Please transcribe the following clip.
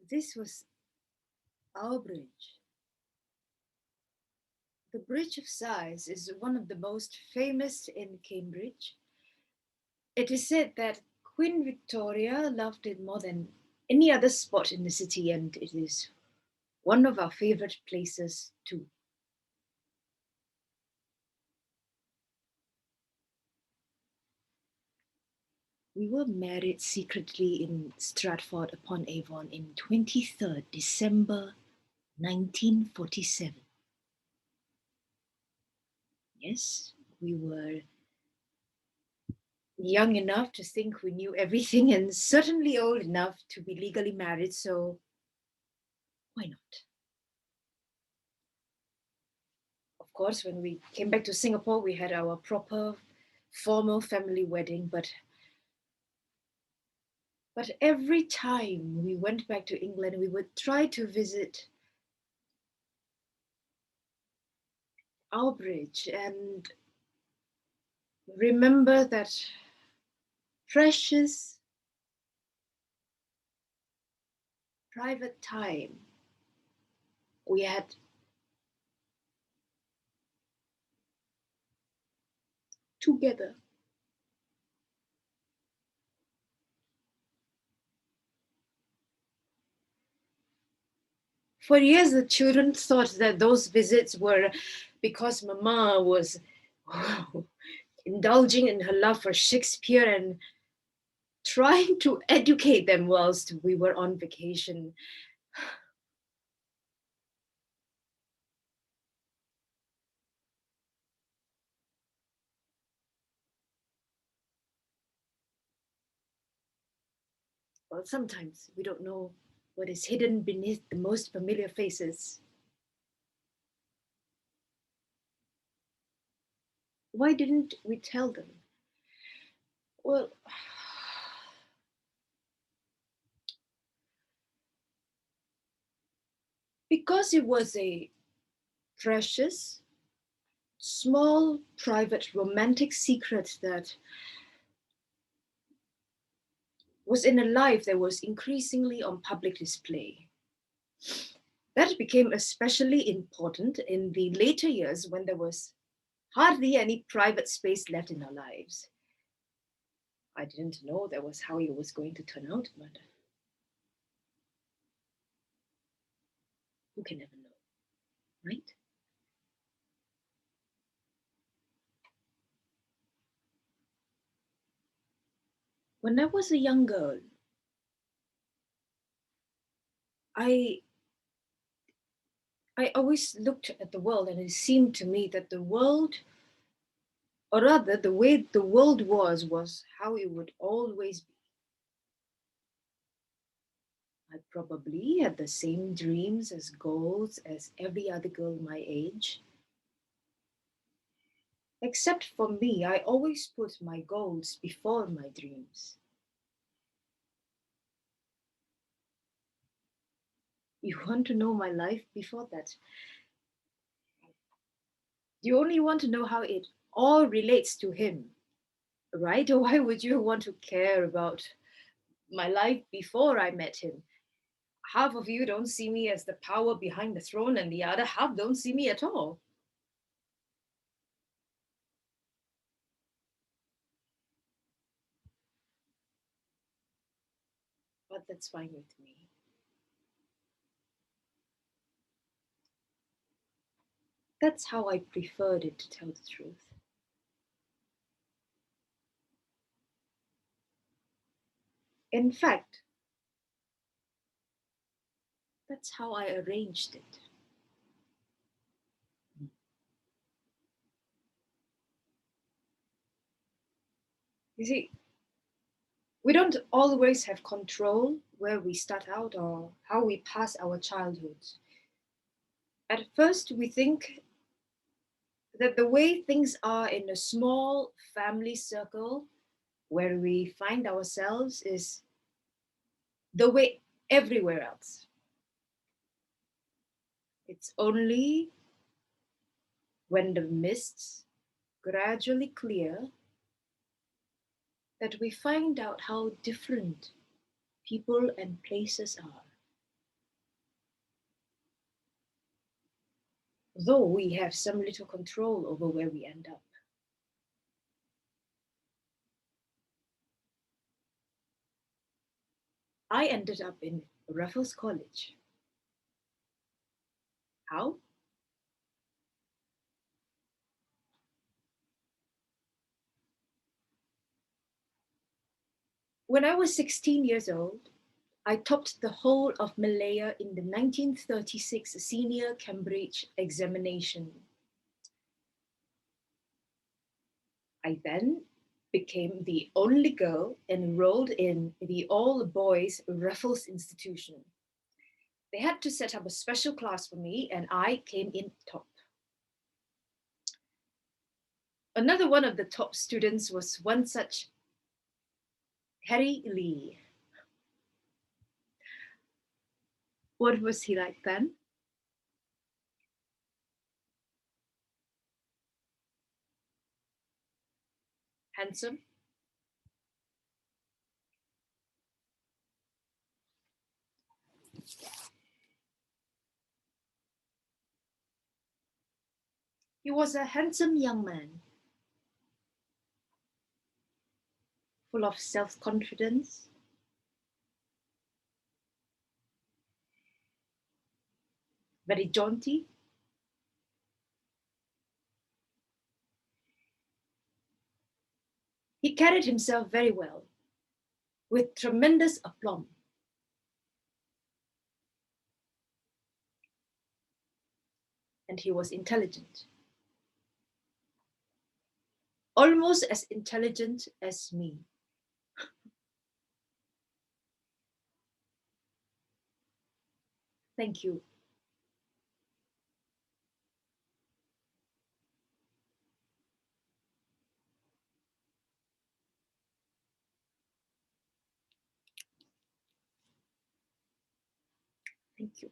This was our bridge. The Bridge of Sighs is one of the most famous in Cambridge. It is said that Queen Victoria loved it more than any other spot in the city, and it is one of our favorite places too. We were married secretly in Stratford upon Avon in 23rd December 1947. Yes, we were young enough to think we knew everything and certainly old enough to be legally married, so why not? Of course, when we came back to Singapore, we had our proper formal family wedding, but every time we went back to England, we would try to visit our bridge and remember that precious private time we had together. For years, the children thought that those visits were because Mama was indulging in her love for Shakespeare and trying to educate them whilst we were on vacation. Well, sometimes we don't know what is hidden beneath the most familiar faces. Why didn't we tell them? Well, because it was a precious, small, private, romantic secret that was in a life that was increasingly on public display. That became especially important in the later years when there was hardly any private space left in our lives. I didn't know that was how it was going to turn out, but you can never know, right? When I was a young girl, I I always looked at the world and it seemed to me that the world, or rather the way the world was how it would always be. I probably had the same dreams as goals as every other girl my age. Except for me, I always put my goals before my dreams. You want to know my life before that? You only want to know how it all relates to him, right? Or why would you want to care about my life before I met him? Half of you don't see me as the power behind the throne, and the other half don't see me at all. But that's fine with me. That's how I preferred it, to tell the truth. In fact, that's how I arranged it. You see, we don't always have control where we start out or how we pass our childhoods. At first, we think that the way things are in a small family circle where we find ourselves is the way everywhere else. It's only when the mists gradually clear that we find out how different people and places are. though we have some little control over where we end up. I ended up in Raffles College. How? When I was 16 years old, I topped the whole of Malaya in the 1936 Senior Cambridge examination. I then became the only girl enrolled in the all-boys Raffles institution. They had to set up a special class for me, and I came in top. Another one of the top students was one such Harry Lee. What was he like then? Handsome? He was a handsome young man, full of self-confidence, very jaunty. He carried himself very well, with tremendous aplomb. And he was intelligent, almost as intelligent as me. Thank you. Thank you.